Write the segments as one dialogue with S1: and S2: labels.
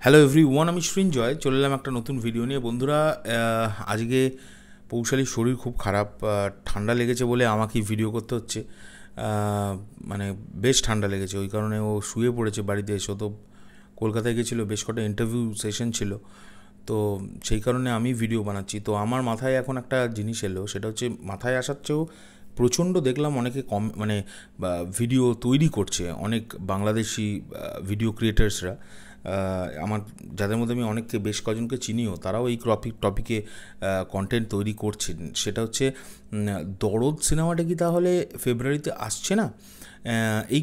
S1: Hello everyone, আমি সৃঞ্জয় চলে এলাম একটা নতুন ভিডিও নিয়ে। বন্ধুরা, আজকে পৌশালীর শরীর খুব খারাপ, ঠান্ডা লেগেছে বলে আমাকেই ভিডিও করতে হচ্ছে। মানে বেশ ঠান্ডা লেগেছে, ওই কারণে ও শুয়ে পড়েছে বাড়িতে এসে। তো কলকাতায় গেছিলো, বেশ কটা ইন্টারভিউ সেশন ছিল, তো সেই কারণে আমি ভিডিও বানাচ্ছি। তো আমার মাথায় এখন একটা জিনিস এলো, সেটা হচ্ছে মাথায় আসার চেয়েও প্রচণ্ড দেখলাম অনেকে মানে ভিডিও তৈরি করছে, অনেক বাংলাদেশি ভিডিও ক্রিয়েটার্সরা। আমার যাদের মধ্যে আমি অনেককে, বেশ কজনকে চিনিও, তারাও এই টপিকে কন্টেন্ট তৈরি করছেন। সেটা হচ্ছে, দরদ সিনেমাটা কি তাহলে ফেব্রুয়ারিতে আসছে না? এই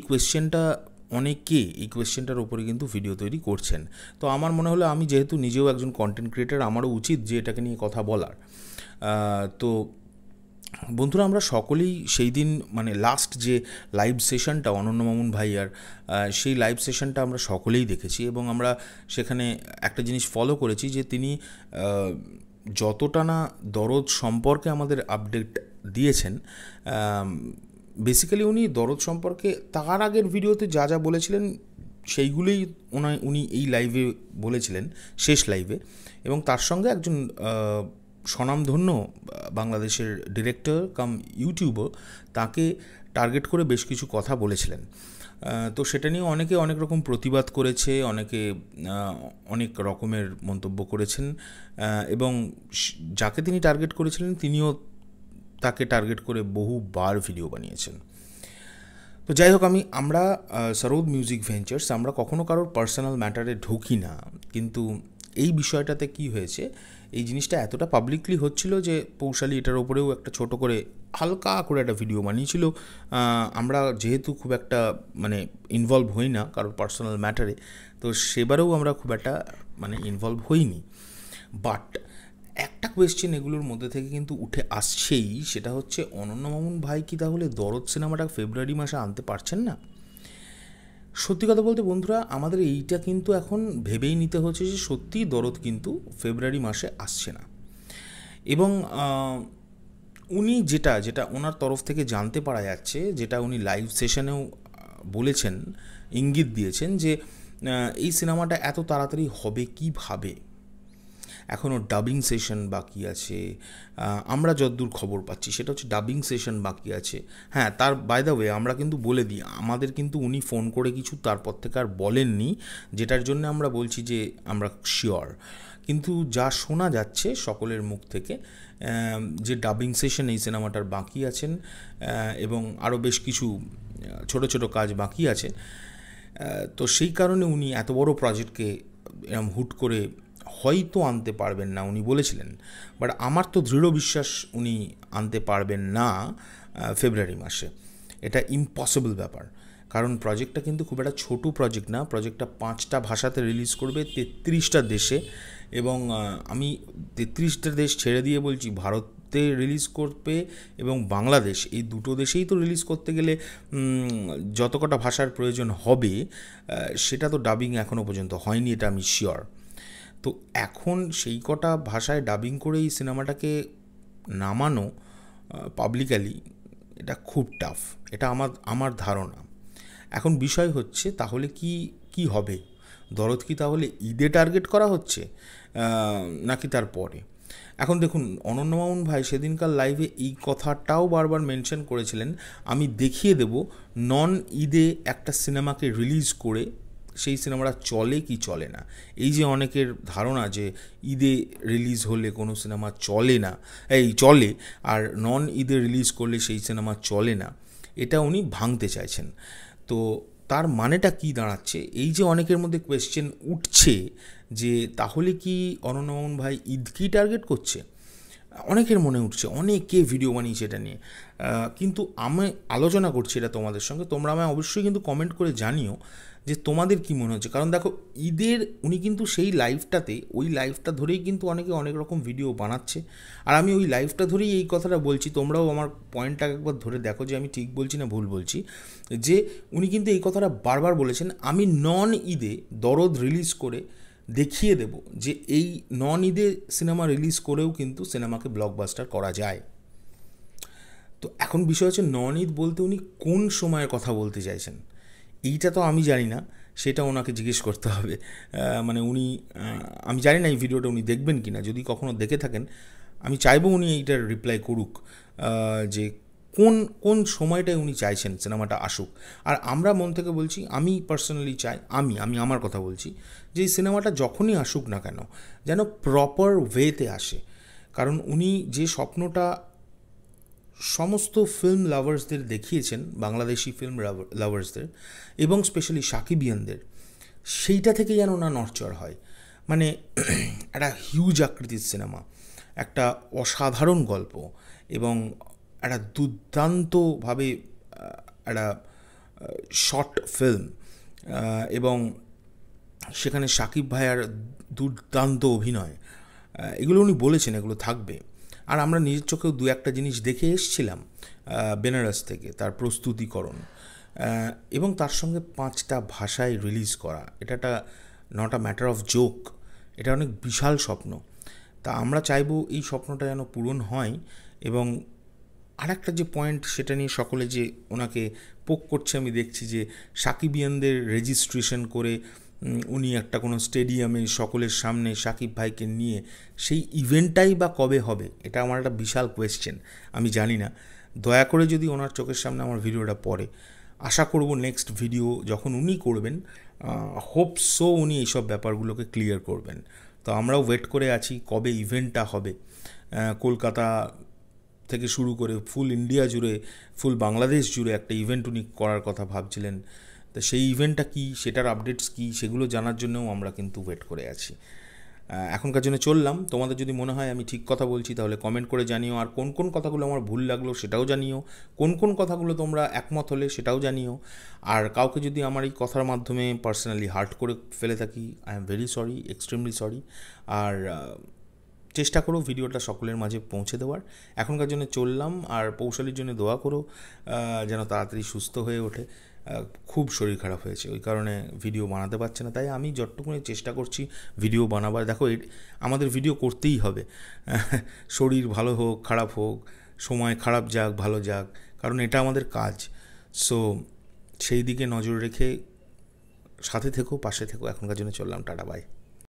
S1: কোয়েশ্চেনটার উপরে কিন্তু ভিডিও তৈরি করছেন। তো আমার মনে হলো, আমি যেহেতু নিজেও একজন কন্টেন্ট ক্রিয়েটার, আমারও উচিত যে এটাকে নিয়ে কথা বলার। তো বন্ধুরা, আমরা সকলেই সেই দিন, মানে লাস্ট যে লাইভ সেশনটা অনন্য মামুন ভাইয়ার, সেই লাইভ সেশনটা আমরা সকলেই দেখেছি, এবং আমরা সেখানে একটা জিনিস ফলো করেছি যে তিনি যতটা না দরদ সম্পর্কে আমাদের আপডেট দিয়েছেন, বেসিক্যালি উনি দরদ সম্পর্কে তার আগের ভিডিওতে যা যা বলেছিলেন সেইগুলোই উনি এই লাইভে বলেছিলেন, শেষ লাইভে। এবং তার সঙ্গে একজন স্বনামধন্য বাংলাদেশের ডিরেক্টর কাম ইউটিউবার তাকে টার্গেট করে বেশ কিছু কথা বলেছিলেন। তো সেটা নিয়ে অনেকে অনেক রকম প্রতিবাদ করেছে, অনেকে অনেক রকমের মন্তব্য করেছেন, এবং যাকে তিনি টার্গেট করেছিলেন তিনিও তাকে টার্গেট করে বহুবার ভিডিও বানিয়েছেন। তো যাই হোক, আমরা সরোদ মিউজিক ভেঞ্চার্স, আমরা কখনো কারোর পার্সোনাল ম্যাটারে ঢুকি না, কিন্তু এই বিষয়টাতে কি হয়েছে, এই জিনিসটা এতটা পাবলিকলি হচ্ছিল যে পৌশালী এটার ওপরেও একটা ছোট করে হালকা করে একটা ভিডিও বানিয়েছিল। আমরা যেহেতু খুব একটা মানে ইনভলভ হই না কারোর পার্সোনাল ম্যাটারে, তো সেবারেও আমরা খুব একটা মানে ইনভলভ হইনি। বাট একটা কোয়েশ্চেন এগুলোর মধ্যে থেকে কিন্তু উঠে আসছেই, সেটা হচ্ছে অনন্য মামুন ভাই কি তাহলে দরদ সিনেমাটা ফেব্রুয়ারি মাসে আনতে পারছেন না? সত্যি কথা বলতে বন্ধুরা, আমাদের এইটা কিন্তু এখন ভেবেই নিতে হচ্ছে যে সত্যিই দরদ কিন্তু ফেব্রুয়ারি মাসে আসছে না। এবং উনি যেটা যেটা ওনার তরফ থেকে জানতে পারা যাচ্ছে, যেটা উনি লাইভ সেশনেও বলেছেন, ইঙ্গিত দিয়েছেন যে এই সিনেমাটা এত তাড়াতাড়ি হবে কীভাবে, এখনও ডাবিং সেশন বাকি আছে। আমরা যতদূর খবর পাচ্ছি সেটা হচ্ছে ডাবিং সেশন বাকি আছে। হ্যাঁ, তার বাই দ্য ওয়ে আমরা কিন্তু বলে দিই, আমাদের কিন্তু উনি ফোন করে কিছু তারপর থেকে আর বলেননি, যেটার জন্য আমরা বলছি যে আমরা শিওর। কিন্তু যা শোনা যাচ্ছে সকলের মুখ থেকে, যে ডাবিং সেশন এই সিনেমাটার বাকি আছেন, এবং আরও বেশ কিছু ছোট ছোট কাজ বাকি আছে। তো সেই কারণে উনি এত বড় প্রজেক্টকে এরম হুট করে হয়তো আনতে পারবেন না, উনি বলেছিলেন। বাট আমার তো দৃঢ় বিশ্বাস উনি আনতে পারবেন না ফেব্রুয়ারি মাসে। এটা ইম্পসিবল ব্যাপার, কারণ প্রজেক্টটা কিন্তু খুব একটা ছোটো প্রজেক্ট না। প্রজেক্টটা 5টা ভাষাতে রিলিজ করবে, 33টা দেশে। এবং আমি 33টা দেশ ছেড়ে দিয়ে বলছি, ভারতে রিলিজ করবে এবং বাংলাদেশ, এই দুটো দেশেই তো রিলিজ করতে গেলে যত কটা ভাষার প্রয়োজন হবে, সেটা তো ডাবিং এখনও পর্যন্ত হয়নি, এটা আমি শিওর। তো এখন সেই কটা ভাষায় ডাবিং করে এই সিনেমাটাকে নামানো পাবলিকালি, এটা খুব টাফ, এটা আমার ধারণা। এখন বিষয় হচ্ছে, তাহলে কি হবে? দরদ কি তাহলে ঈদে টার্গেট করা হচ্ছে, নাকি তারপরে? এখন দেখুন, অনন্য মামুন ভাই সেদিনকার লাইভে এই কথাটাও বারবার মেনশন করেছিলেন, আমি দেখিয়ে দেব নন ঈদে একটা সিনেমাকে রিলিজ করে সেই সিনেমাটা চলে কি চলে না। এই যে অনেকের ধারণা যে ঈদে রিলিজ হলে কোনো সিনেমা চলে না, চলে, আর নন ঈদে রিলিজ করলে সেই সিনেমা চলে না, এটা উনি ভাঙতে চাইছেন। তো তার মানেটা কি দাঁড়াচ্ছে, এই যে অনেকের মধ্যে কোয়েশ্চেন উঠছে যে তাহলে কি অনন্য মামুন ভাই ঈদকেই টার্গেট করছে, অনেকের মনে উঠছে, অনেকে ভিডিও বানিয়েছে এটা নিয়ে। কিন্তু আমি আলোচনা করছি এটা তোমাদের সঙ্গে, তোমরা আমায় অবশ্যই কিন্তু কমেন্ট করে জানিও যে তোমাদের কী মনে হচ্ছে। কারণ দেখো, ঈদের উনি কিন্তু সেই লাইভটাতে, ওই লাইভটা ধরেই কিন্তু অনেকে অনেক রকম ভিডিও বানাচ্ছে, আর আমি ওই লাইভটা ধরেই এই কথাটা বলছি। তোমরাও আমার পয়েন্টটা একবার ধরে দেখো যে আমি ঠিক বলছি না ভুল বলছি। যে উনি কিন্তু এই কথাটা বারবার বলেছেন, আমি নন ঈদে দরদ রিলিজ করে দেখিয়ে দেব যে এই নন ঈদে সিনেমা রিলিজ করেও কিন্তু সিনেমাকে ব্লকবাস্টার করা যায়। তো এখন বিষয় হচ্ছে, নন ঈদ বলতে উনি কোন সময়ের কথা বলতে চাইছেন, এইটা তো আমি জানি না। সেটা ওনাকে জিজ্ঞেস করতে হবে। মানে উনি, আমি জানি না এই ভিডিওটা উনি দেখবেন কি না, যদি কখনও দেখে থাকেন আমি চাইবো উনি এইটার রিপ্লাই করুক, যে কোন কোন সময়টায় উনি চাইছেন সিনেমাটা আসুক। আর আমরা মন থেকে বলছি, আমি পার্সোনালি চাই, আমি আমার কথা বলছি, যে এই সিনেমাটা যখনই আসুক না কেন যেন প্রপার ওয়েতে আসে। কারণ উনি যে স্বপ্নটা সমস্ত ফিল্ম লাভার্সদের দেখিয়েছেন, বাংলাদেশি ফিল্ম লাভার্সদের এবং স্পেশালি সাকিবিয়ানদের, সেইটা থেকে যেন না নড়চড় হয়। মানে একটা হিউজ আকৃতির সিনেমা, একটা অসাধারণ গল্প এবং একটা দুর্দান্তভাবে একটা শর্ট ফিল্ম, এবং সেখানে সাকিব ভাইয়ার দুর্দান্ত অভিনয়, এগুলো উনি বলেছেন এগুলো থাকবে। আর আমরা নিজের চোখেও দু একটা জিনিস দেখে এসছিলাম বেনারস থেকে, তার প্রস্তুতিকরণ এবং তার সঙ্গে 5টা ভাষায় রিলিজ করা, এটা একটা not a matter of joke, এটা অনেক বিশাল স্বপ্ন। তা আমরা চাইবো এই স্বপ্নটা যেন পূরণ হয়। এবং আর একটা যে পয়েন্ট, সেটা নিয়ে সকলে যে ওনাকে পোক করছে, আমি দেখছি যে সাকিবিয়ানদের রেজিস্ট্রেশন করে উনি একটা কোনো স্টেডিয়ামে সকলের সামনে সাকিব ভাইকে নিয়ে সেই ইভেন্টটাই বা কবে হবে, এটা আমার একটা বিশাল কোয়েশ্চেন। আমি জানি না, দয়া করে যদি ওনার চোখের সামনে আমার ভিডিওটা পড়ে, আশা করব নেক্সট ভিডিও যখন উনি করবেন, হোপ সো উনি এইসব ব্যাপারগুলোকে ক্লিয়ার করবেন। তো আমরাও ওয়েট করে আছি কবে ইভেন্টটা হবে। কলকাতা থেকে শুরু করে ফুল ইন্ডিয়া জুড়ে, ফুল বাংলাদেশ জুড়ে একটা ইভেন্ট উনি করার কথা ভাবছিলেন। তো সেই ইভেন্টটা কী, সেটার আপডেটস কী, সেগুলো জানার জন্যও আমরা কিন্তু ওয়েট করে আছি। এখনকার জন্য চললাম। তোমাদের যদি মনে হয় আমি ঠিক কথা বলছি তাহলে কমেন্ট করে জানিও, আর কোন কোন কথাগুলো আমার ভুল লাগলো সেটাও জানিও, কোন কোন কথাগুলো তোমরা একমত হলে সেটাও জানিও। আর কাউকে যদি আমার এই কথার মাধ্যমে পার্সোনালি হার্ট করে ফেলে থাকি, I am very sorry, extremely sorry. আর চেষ্টা করো ভিডিওটা সকলের মাঝে পৌঁছে দেওয়ার। এখনকার জন্য চললাম, আর পৌশালির জন্য দোয়া করো যেন তাড়াতাড়ি সুস্থ হয়ে ওঠে। খুব শরীর খারাপ হয়েছে, ওই কারণে ভিডিও বানাতে পারছে না। তাই আমি যতটুকুনি চেষ্টা করছি ভিডিও বানাবার। দেখো, আমাদের ভিডিও করতেই হবে, শরীর ভালো হোক খারাপ হোক, সময় খারাপ যাক ভালো যাক, কারণ এটা আমাদের কাজ। সো সেই দিকে নজর রেখে সাথে থেকো, পাশে থেকো। এখনকার জন্য চললাম, টাটা, বাই।